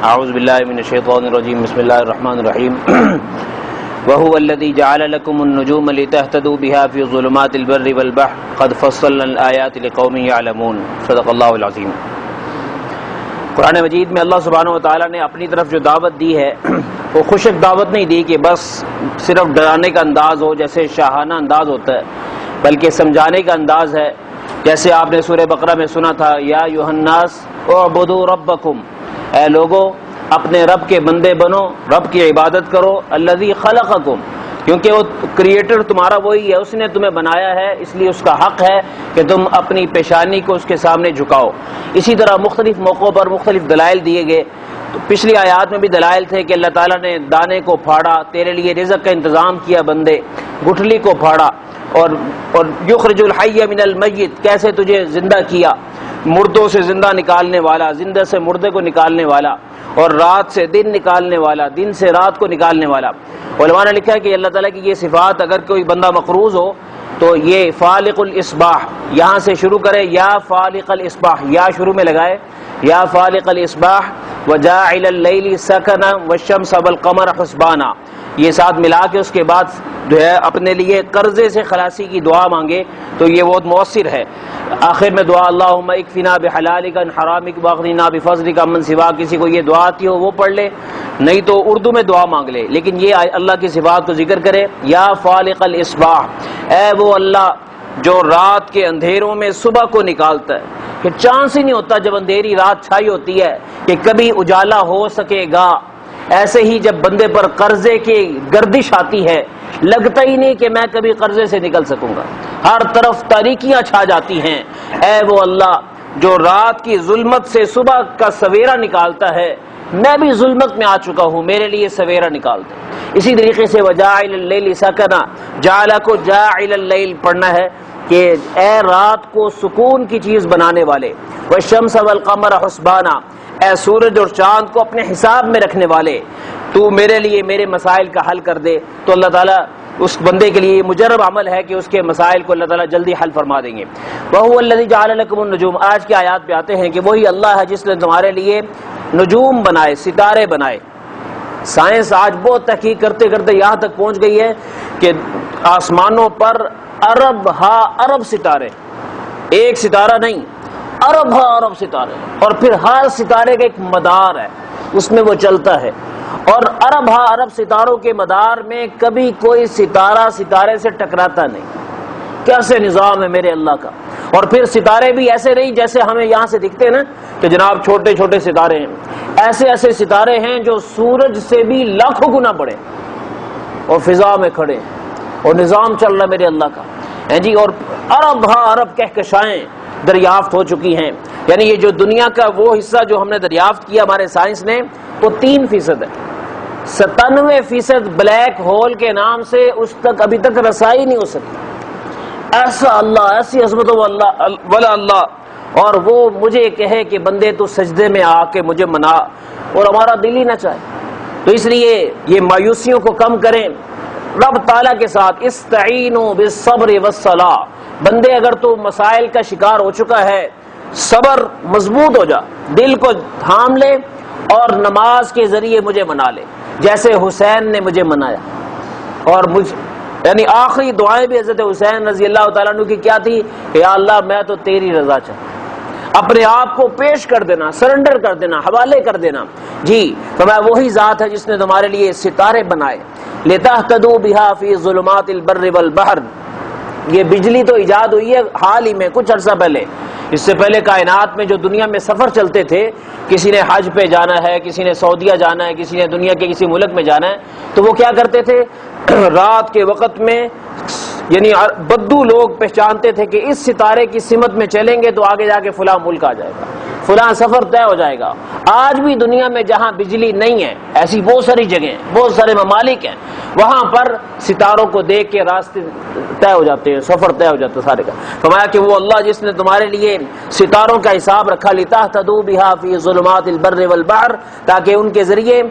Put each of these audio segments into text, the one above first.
اعوذ باللہ من الشیطان الرجیم بسم اللہ الرحمن الرحیم وهو الذي جعل لكم النجوم لتهتدوا بها في ظلمات البر والبحر قد فصلنا الآيات لقوم يعلمون صدق اللہ العظیم۔ قرآن مجید میں اللہ سبحانہ و تعالیٰ نے اپنی طرف جو دعوت دی ہے وہ خوشک دعوت نہیں دی کہ بس صرف ڈرانے کا انداز ہو جیسے شاہانہ انداز ہوتا ہے، بلکہ سمجھانے کا انداز ہے، جیسے آپ نے سورہ بقرہ میں سنا تھا یا ایھا الناس اعبدوا ربکم، اے لوگو اپنے رب کے بندے بنو، رب کی عبادت کرو، الذی خلقکم، کیونکہ وہ کریٹر تمہارا وہی ہے، اس نے تمہیں بنایا ہے، اس لیے اس کا حق ہے کہ تم اپنی پیشانی کو اس کے سامنے جھکاؤ۔ اسی طرح مختلف موقعوں پر مختلف دلائل دیے گئے، تو پچھلی آیات میں بھی دلائل تھے کہ اللہ تعالیٰ نے دانے کو پھاڑا، تیرے لیے رزق کا انتظام کیا، بندے گٹھلی کو پھاڑا، اور یخرج الحی من المیت، کیسے تجھے زندہ کیا، مردوں سے زندہ نکالنے والا، زندہ سے مردے کو نکالنے والا، اور رات سے دن نکالنے والا، دن سے رات کو نکالنے والا۔ علماء نے لکھا ہے کہ اللہ تعالیٰ کی یہ صفات اگر کوئی بندہ مقروض ہو تو یہ فالق الاصباح، یہاں سے شروع کرے، یا فالق الاصباح، یا شروع میں لگائے، یا فالق الاصباح وجاعل اللیل سکنا والشمس والقمر حسبانا، یہ ساتھ ملا کے اس کے بعد جو ہے اپنے لیے قرضے سے خلاصی کی دعا مانگے تو یہ بہت مؤثر ہے۔ آخر میں دعا اللہم اکفنا بحلالک عن حرامک واغننا بفضلک عمن سواک، کسی کو یہ دعا آتی ہو وہ پڑھ لے، نہیں تو اردو میں دعا مانگ لے، لیکن یہ اللہ کی صفات کو ذکر کرے، یا فالق الاصباح، اے وہ اللہ جو رات کے اندھیروں میں صبح کو نکالتا ہے، کہ چانس ہی نہیں ہوتا جب اندھیری رات چھائی ہوتی ہے کہ کبھی اجالا ہو سکے گا، ایسے ہی جب بندے پر قرضے کی گردش آتی ہے لگتا ہی نہیں کہ میں کبھی قرضے سے نکل سکوں گا، ہر طرف تاریکیاں چھا جاتی ہیں، اے وہ اللہ جو رات کی ظلمت سے صبح کا سویرا نکالتا ہے، میں بھی ظلمت میں آ چکا ہوں، میرے لیے سویرا نکال دے۔ اسی طریقے سے وجاعل اللیل سکنا، جعل کو جاعل اللیل پڑھنا ہے کہ اے رات کو سکون کی چیز بنانے والے، والشمس والقمر حسبانا، اے سورج اور چاند کو اپنے حساب میں رکھنے والے، تو میرے لیے میرے مسائل کا حل کر دے، تو اللہ تعالیٰ اس بندے کے لیے یہ مجرب عمل ہے کہ اس کے مسائل کو اللہ تعالیٰ جلدی حل فرما دیں گے۔ وَهُوَ الَّذِي جَعَلَ لَكُمُ النُّجُومَ، آج کی آیات پہ آتے ہیں کہ وہی اللہ ہے جس نے تمہارے لیے نجوم بنائے، ستارے بنائے۔ سائنس آج بہت تحقیق کرتے کرتے یہاں تک پہنچ گئی ہے کہ آسمانوں پر ارب ہا ارب ستارے، ایک ستارہ نہیں، ارب ہا ارب ستارے، اور پھر ہر ستارے کا ایک مدار ہے، اس میں وہ چلتا ہے، اور ارب ہا ارب ستاروں کے مدار میں کبھی کوئی ستارہ ستارے سے ٹکراتا نہیں۔ کیسے نظام ہے میرے اللہ کا! اور پھر ستارے بھی ایسے نہیں جیسے ہمیں یہاں سے دکھتے ہیں نا کہ جناب چھوٹے چھوٹے ستارے ہیں، ایسے ایسے ستارے ہیں جو سورج سے بھی لاکھوں گنا بڑے اور فضا میں کھڑے ہیں، اور نظام چل رہا ہے میرے اللہ کا جی۔ اور ارب ہا ارب کہکشائیں دریافت ہو چکی ہیں، یعنی یہ جو دنیا کا وہ حصہ جو ہم نے دریافت کیا ہمارے سائنس نے وہ 3% ہے، 97% بلیک ہول کے نام سے اس تک ابھی تک رسائی نہیں ہو سکی۔ ایسا اللہ، ایسی عظمت والا اللہ، اور وہ مجھے کہے کہ بندے تو سجدے میں آ کے مجھے منا، اور ہمارا دل ہی نہ چاہے۔ تو اس لیے یہ مایوسیوں کو کم کریں رب تعالیٰ کے ساتھ، استعینوا بالصبر والصلاۃ، بندے اگر تو مسائل کا شکار ہو چکا ہے، صبر مضبوط ہو جا، دل کو تھام لے اور نماز کے ذریعے مجھے منا لے، جیسے حسین نے مجھے منایا۔ اور یعنی آخری دعائیں بھی حضرت حسین رضی اللہ تعالیٰ عنہ کی کیا تھی کہ یا اللہ میں تو تیری رضا چاہتا ہوں، اپنے آپ کو پیش کر دینا، سرنڈر کر دینا، حوالے کر دینا جی۔ فرمایا وہی ذات ہے جس نے تمہارے لیے ستارے بنائے، لِتَهْتَدُوا بِهَا فِي ظُلُمَاتِ الْبَرِّ وَالْبَحْرِ، یہ بجلی تو ایجاد ہوئی ہے حال ہی میں کچھ عرصہ پہلے، اس سے پہلے کائنات میں جو دنیا میں سفر چلتے تھے، کسی نے حج پہ جانا ہے، کسی نے سعودیہ جانا ہے، کسی نے دنیا کے کسی ملک میں جانا ہے، تو وہ کیا کرتے تھے رات کے وقت میں، یعنی بدو لوگ پہچانتے تھے کہ اس ستارے کی سمت میں چلیں گے تو آگے جا کے فلاں ملک آ جائے گا، فلاں سفر طے ہو جائے گا۔ آج بھی دنیا میں جہاں بجلی نہیں ہے، ایسی بہت ساری جگہیں، بہت سارے ممالک ہیں، وہاں پر ستاروں کو دیکھ کے راستے طے ہو جاتے ہیں، سفر طے ہو جاتا ہے سارے کا۔ فرمایا کہ وہ اللہ جس نے تمہارے لیے ستاروں کا حساب رکھا، لِتَهْتَدُوا بِهَا فِي ظُلُمَاتِ الْبَرِّ وَالْبَحْرِ، تاکہ ان کے ذریعے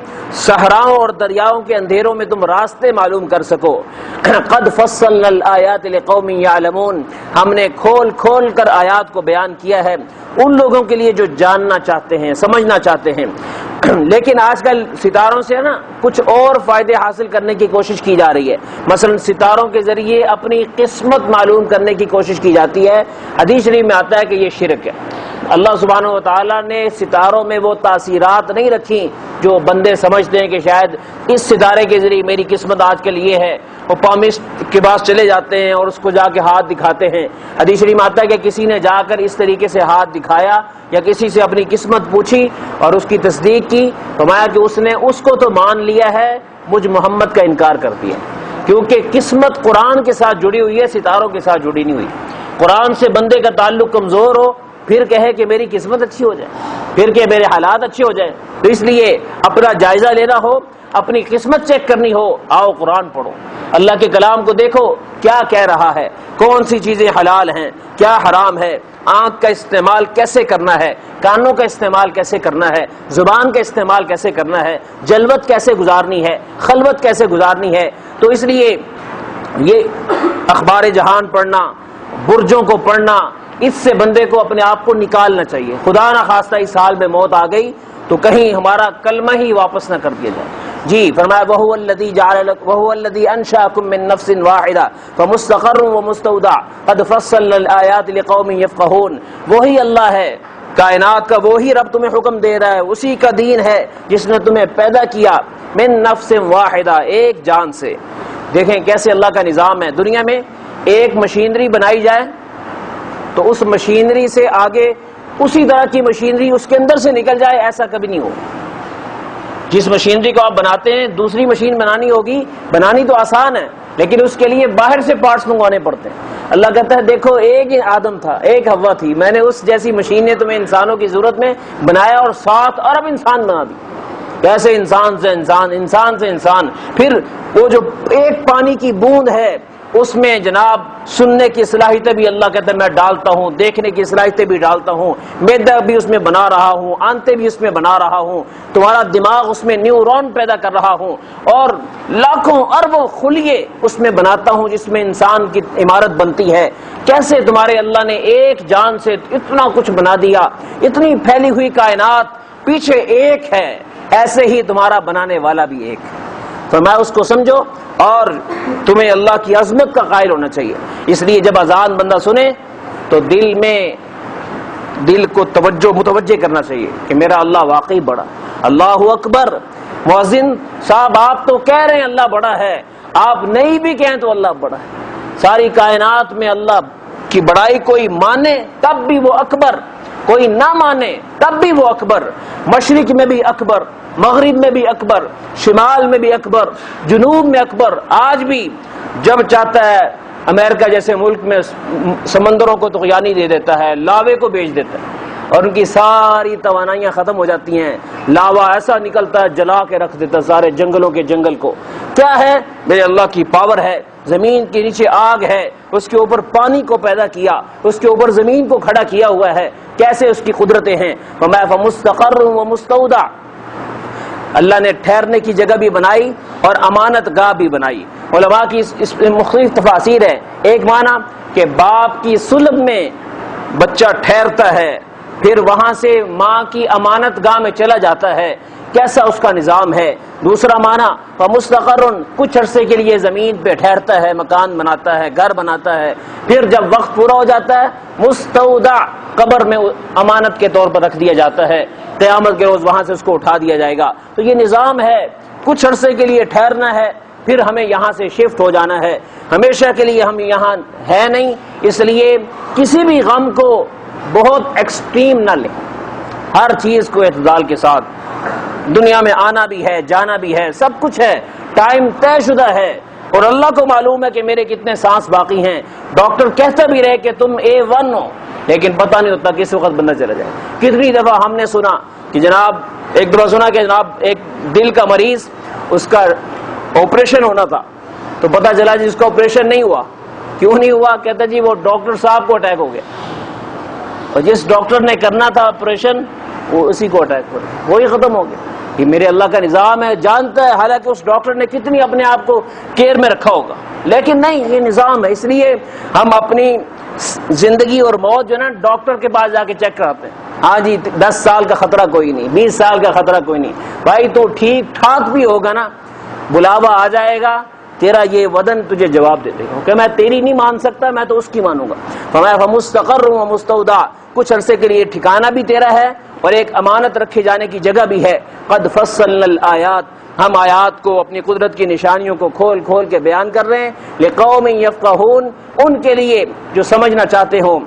صحراؤں اور دریاؤں کے اندھیروں میں تم راستے معلوم کر سکو۔ قَدْ فَصَّلْنَا الْآيَاتِ لِقَوْمٍ يَعْلَمُونَ، ہم نے کھول کھول کر آیات کو بیان کیا ہے ان لوگوں کے لیے جو جاننا چاہتے ہیں، سمجھنا چاہتے ہیں۔ لیکن آج کل ستاروں سے نا کچھ اور فائدے حاصل کرنے کی کوشش کی جا رہی ہے. مثلا ستاروں کے ذریعے اپنی قسمت معلوم کرنے کی کوشش کی جاتی ہے. حدیث شریف میں آتا ہے کہ یہ شرک ہے. اللہ سبحانہ و تعالیٰ نے ستاروں میں وہ تاثیرات نہیں رکھی جو بندے سمجھتے ہیں کہ شاید اس ستارے کے ذریعے میری قسمت آج کل یہ ہے. وہ پامسٹ کے پاس چلے جاتے ہیں اور اس کو جا کے ہاتھ دکھاتے ہیں. حدیث شریف میں آتا ہے کہ کسی نے جا کر اس طریقے سے ہاتھ دکھایا یا کسی سے اپنی قسمت پوچھی اور اس کی تصدیق کی، فرمایا کہ اس نے اس کو تو مان لیا ہے، مجھ محمد کا انکار کر دیا. کیونکہ قسمت قرآن کے ساتھ جڑی ہوئی ہے، ستاروں کے ساتھ جڑی نہیں ہوئی. قرآن سے بندے کا تعلق کمزور ہو پھر کہے کہ میری قسمت اچھی ہو جائے، پھر کہ میرے حالات اچھے ہو جائیں. تو اس لیے اپنا جائزہ لینا ہو، اپنی قسمت چیک کرنی ہو، آؤ قرآن پڑھو، اللہ کے کلام کو دیکھو کیا کہہ رہا ہے، کون سی چیزیں حلال ہیں، کیا حرام ہے، آنکھ کا استعمال کیسے کرنا ہے، کانوں کا استعمال کیسے کرنا ہے، زبان کا استعمال کیسے کرنا ہے، جلوت کیسے گزارنی ہے، خلوت کیسے گزارنی ہے. تو اس لیے یہ اخبار جہان پڑھنا، برجوں کو پڑھنا، اس سے بندے کو اپنے آپ کو نکالنا چاہیے. خدا نہ خواستہ اس حال میں موت آ گئی تو کہیں ہمارا کلمہ ہی واپس نہ کر دیا جائے. جی فرمایا وَهُوَ الَّذِي جَعَلَ لَكُمْ وَهُوَ الَّذِي أَنشَأَكُم مِّن نَّفْسٍ وَاحِدَةٍ فَمُسْتَقَرٌّ وَمُسْتَوْدَعٌ قَدْ فَصَّلْنَا الْآيَاتِ لِقَوْمٍ يَفْقَهُونَ. وہی اللہ ہے کائنات کا، وہی رب تمہیں حکم دے رہا ہے، اسی کا دین ہے جس نے تمہیں پیدا کیا من نفس واحدہ، ایک جان سے. دیکھیں کیسے اللہ کا نظام ہے. دنیا میں ایک مشینری بنائی جائے تو اس مشینری سے آگے اسی طرح کی مشینری اس کے اندر سے نکل جائے، ایسا کبھی نہیں ہو. جس مشینری کو آپ بناتے ہیں دوسری مشین بنانی ہوگی، بنانی تو آسان ہے لیکن اس کے لیے باہر سے پارٹس منگوانے پڑتے ہیں. اللہ کہتا ہے دیکھو ایک ہی آدم تھا، ایک حوا تھی، میں نے اس جیسی مشینیں تمہیں انسانوں کی ضرورت میں بنایا اور 7 ارب انسان بنا دی. کیسے انسان سے انسان، انسان سے انسان. پھر وہ جو ایک پانی کی بوند ہے اس میں جناب سننے کی صلاحیتیں بھی اللہ کہتا ہے میں ڈالتا ہوں، دیکھنے کی صلاحیتیں بھی ڈالتا ہوں، میدا بھی اس میں بنا رہا ہوں، آنتیں بھی اس میں بنا رہا ہوں، تمہارا دماغ اس میں نیورون پیدا کر رہا ہوں اور لاکھوں اربوں خلیے اس میں بناتا ہوں جس میں انسان کی عمارت بنتی ہے. کیسے تمہارے اللہ نے ایک جان سے اتنا کچھ بنا دیا، اتنی پھیلی ہوئی کائنات، پیچھے ایک ہے، ایسے ہی تمہارا بنانے والا بھی ایک. فرمایا اس کو سمجھو اور تمہیں اللہ کی عظمت کا قائل ہونا چاہیے. اس لیے جب اذان بندہ سنے تو دل کو متوجہ کرنا چاہیے کہ میرا اللہ واقعی بڑا. اللہ اکبر. مؤذن صاحب آپ تو کہہ رہے ہیں اللہ بڑا ہے، آپ نہیں بھی کہیں تو اللہ بڑا ہے. ساری کائنات میں اللہ کی بڑائی کوئی مانے تب بھی وہ اکبر، کوئی نہ مانے تب بھی وہ اکبر. مشرق میں بھی اکبر، مغرب میں بھی اکبر، شمال میں بھی اکبر، جنوب میں اکبر. آج بھی جب چاہتا ہے امریکہ جیسے ملک میں سمندروں کو طغیانی دے دیتا ہے، لاوے کو بیچ دیتا ہے اور ان کی ساری توانائیاں ختم ہو جاتی ہیں. لاوا ایسا نکلتا ہے جلا کے رکھ دیتا سارے جنگلوں کے جنگل کو. کیا ہے؟ میرے اللہ کی پاور ہے. زمین کے نیچے آگ ہے، اس کے اوپر پانی کو پیدا کیا، اس کے اوپر زمین کو کھڑا کیا ہوا ہے. کیسے اس کی قدرتیں ہیں. فمستقر ومستودع. اللہ نے ٹھہرنے کی جگہ بھی بنائی اور امانت گاہ بھی بنائی. علماء کی اس مختلف تفاسیر ہے. ایک معنی کہ باپ کی صلب میں بچہ ٹھہرتا ہے، پھر وہاں سے ماں کی امانت گاہ میں چلا جاتا ہے، کیسا اس کا نظام ہے. دوسرا معنی فمستقر، کچھ عرصے کے لیے زمین پہ ٹھہرتا ہے، مکان بناتا ہے، گھر بناتا ہے، پھر جب وقت پورا ہو جاتا ہے مستودع، قبر میں امانت کے طور پر رکھ دیا جاتا ہے. قیامت کے روز وہاں سے اس کو اٹھا دیا جائے گا. تو یہ نظام ہے. کچھ عرصے کے لیے ٹھہرنا ہے، پھر ہمیں یہاں سے شفٹ ہو جانا ہے. ہمیشہ کے لیے ہم یہاں ہے نہیں. اس لیے کسی بھی غم کو بہت ایکسٹریم نہ لیں، ہر چیز کو اعتدال کے ساتھ. دنیا میں آنا بھی ہے، جانا بھی ہے، سب کچھ ہے، ٹائم طے شدہ ہے اور اللہ کو معلوم ہے کہ میرے کتنے سانس باقی ہیں. ڈاکٹر کہتا بھی رہے کہ تم A1 ہو، لیکن پتہ نہیں ہوتا کس وقت بندہ چلا جائے. کتنی دفعہ ہم نے سنا کہ جناب ایک دفعہ سنا کہ جناب ایک دل کا مریض، اس کا آپریشن ہونا تھا تو پتہ چلا جی اس کا آپریشن نہیں ہوا. کیوں نہیں ہوا؟ کہتا جی وہ ڈاکٹر صاحب کو اٹیک ہو گیا اور جس ڈاکٹر نے کرنا تھا آپریشن وہ اسی کو اٹیک ہو گیا، وہی ختم ہو گیا. یہ میرے اللہ کا نظام ہے. جانتا ہے حالانکہ اس ڈاکٹر نے کتنی اپنے آپ کو کیئر میں رکھا ہوگا، لیکن نہیں، یہ نظام ہے. اس لیے ہم اپنی زندگی اور موت جو ہے نا ڈاکٹر کے پاس جا کے چیک کراتے ہیں. ہاں جی 10 سال کا خطرہ کوئی نہیں، 20 سال کا خطرہ کوئی نہیں، بھائی تو ٹھیک ٹھاک بھی ہوگا نا، بلاوا آ جائے گا، تیرا یہ بدن تجھے جواب دے دے گا کہ میں تیری نہیں مان سکتا، میں تو اس کی مانوں گا۔ فرمایا فمستقر و مستودع، کچھ عرصے کے لیے ٹھکانہ بھی تیرا ہے اور ایک امانت رکھے جانے کی جگہ بھی ہے۔ قد فصلنا الآیات، ہم آیات کو، اپنی قدرت کی نشانیوں کو کھول کھول کے بیان کر رہے ہیں، لقوم یفقہون، ان کے لیے جو سمجھنا چاہتے ہوں۔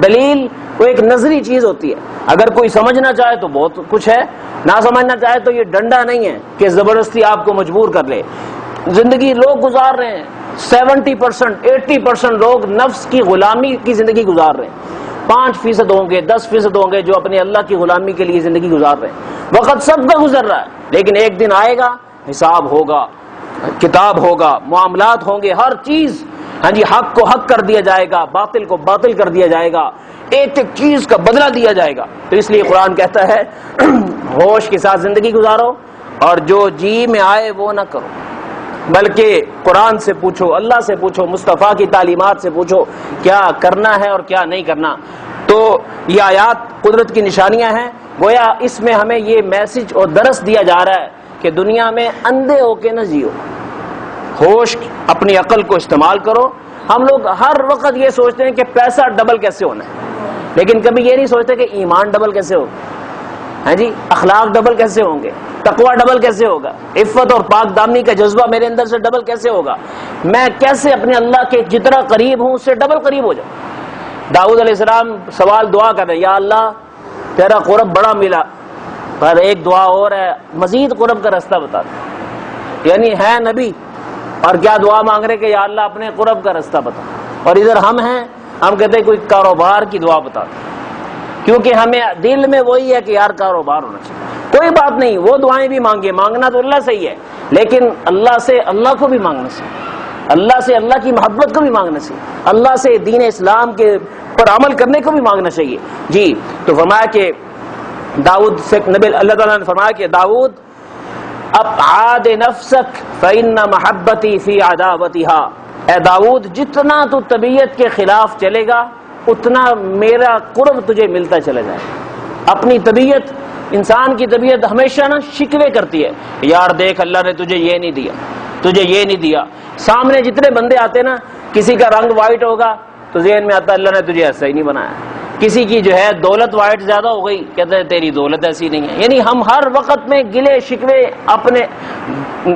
دلیل وہ ایک نظری چیز ہوتی ہے، اگر کوئی سمجھنا چاہے تو بہت کچھ ہے، نہ سمجھنا چاہے تو یہ ڈنڈا نہیں ہے کہ زبردستی آپ کو مجبور کر لے۔ زندگی لوگ گزار رہے ہیں 70% 80% لوگ نفس کی غلامی کی زندگی گزار رہے ہیں، 5% ہوں گے 10% ہوں گے جو اپنے اللہ کی غلامی کے لیے زندگی گزار رہے ہیں۔ وقت سب کا گزر رہا ہے، لیکن ایک دن آئے گا، حساب ہوگا، کتاب ہوگا، معاملات ہوں گے، ہر چیز، ہاں جی، حق کو حق کر دیا جائے گا، باطل کو باطل کر دیا جائے گا، ایک ایک چیز کا بدلہ دیا جائے گا۔ تو اس لیے قرآن کہتا ہے ہوش کے ساتھ زندگی گزارو اور جو جی میں آئے وہ نہ کرو، بلکہ قرآن سے پوچھو، اللہ سے پوچھو، مصطفیٰ کی تعلیمات سے پوچھو کیا کرنا ہے اور کیا نہیں کرنا۔ تو یہ آیات قدرت کی نشانیاں ہیں، گویا اس میں ہمیں یہ میسج اور درس دیا جا رہا ہے کہ دنیا میں اندھے ہو کے نہ جیو، ہوش اپنی عقل کو استعمال کرو۔ ہم لوگ ہر وقت یہ سوچتے ہیں کہ پیسہ ڈبل کیسے ہونا ہے، لیکن کبھی یہ نہیں سوچتے کہ ایمان ڈبل کیسے ہوگا، ہاں جی، اخلاق ڈبل کیسے ہوں گے، تقوی ڈبل کیسے ہوگا، عفت اور پاک دامنی کا جذبہ میرے اندر سے ڈبل کیسے ہوگا، میں کیسے اپنے اللہ کے جتنا قریب ہوں اس سے ڈبل قریب ہو جاؤں۔ داؤد علیہ السلام سوال دعا کر رہے ہیں، یا اللہ تیرا قرب بڑا ملا، پر ایک دعا اور ہے، مزید قرب کا راستہ بتا دے، یعنی ہے نبی اور کیا دعا مانگ رہے کہ یا اللہ اپنے قرب کا راستہ بتا۔ اور ادھر ہم ہیں، ہم کہتے ہیں کوئی کاروبار کی دعا بتا دے، کیونکہ ہمیں دل میں وہی ہے کہ یار کاروبار ہونا چاہیے۔ کوئی بات نہیں، وہ دعائیں بھی مانگے، مانگنا تو اللہ سے ہی ہے، لیکن اللہ سے اللہ کو بھی مانگنا چاہیے، اللہ سے اللہ کی محبت کو بھی مانگنا چاہیے، اللہ سے دین اسلام کے پر عمل کرنے کو بھی مانگنا چاہیے۔ جی تو فرمایا کہ داؤد سے نبی اللہ تعالیٰ نے فرمایا کہ داؤد ابعاد نفسک فإن محبتی فی عداوتها، اے داؤد جتنا تو طبیعت کے خلاف چلے گا اتنا میرا قرب تجھے ملتا چلا جائے گا۔ اپنی طبیعت، انسان کی طبیعت ہمیشہ نا شکوے کرتی ہے، یار دیکھ اللہ نے تجھے یہ نہیں دیا، تجھے یہ نہیں دیا۔ سامنے جتنے بندے آتے نا، کسی کا رنگ وائٹ ہوگا تو ذہن میں آتا ہے اللہ نے تجھے ایسا ہی نہیں بنایا، کسی کی جو ہے دولت وائٹ زیادہ ہو گئی، کہتے ہیں تیری دولت ایسی نہیں ہے۔ یعنی ہم ہر وقت میں گلے شکوے اپنے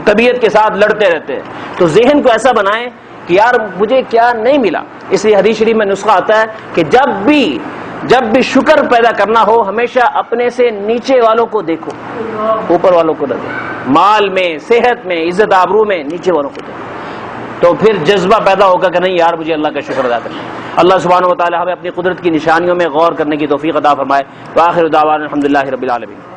طبیعت کے ساتھ لڑتے رہتے ہیں۔ تو ذہن کو ایسا بنائیں کہ یار مجھے کیا نہیں ملا۔ اس لیے حدیث شریف میں نسخہ آتا ہے کہ جب بھی شکر پیدا کرنا ہو ہمیشہ اپنے سے نیچے والوں کو دیکھو، اوپر والوں کو نہ دیکھو، مال میں، صحت میں، عزت آبرو میں نیچے والوں کو دیکھو، تو پھر جذبہ پیدا ہوگا کہ نہیں یار مجھے اللہ کا شکر ادا کرنا ہے۔ اللہ سبحانہ و تعالی ہمیں اپنی قدرت کی نشانیوں میں غور کرنے کی توفیق عطا فرمائے۔ وآخر دعوانا الحمدللہ رب العالمین۔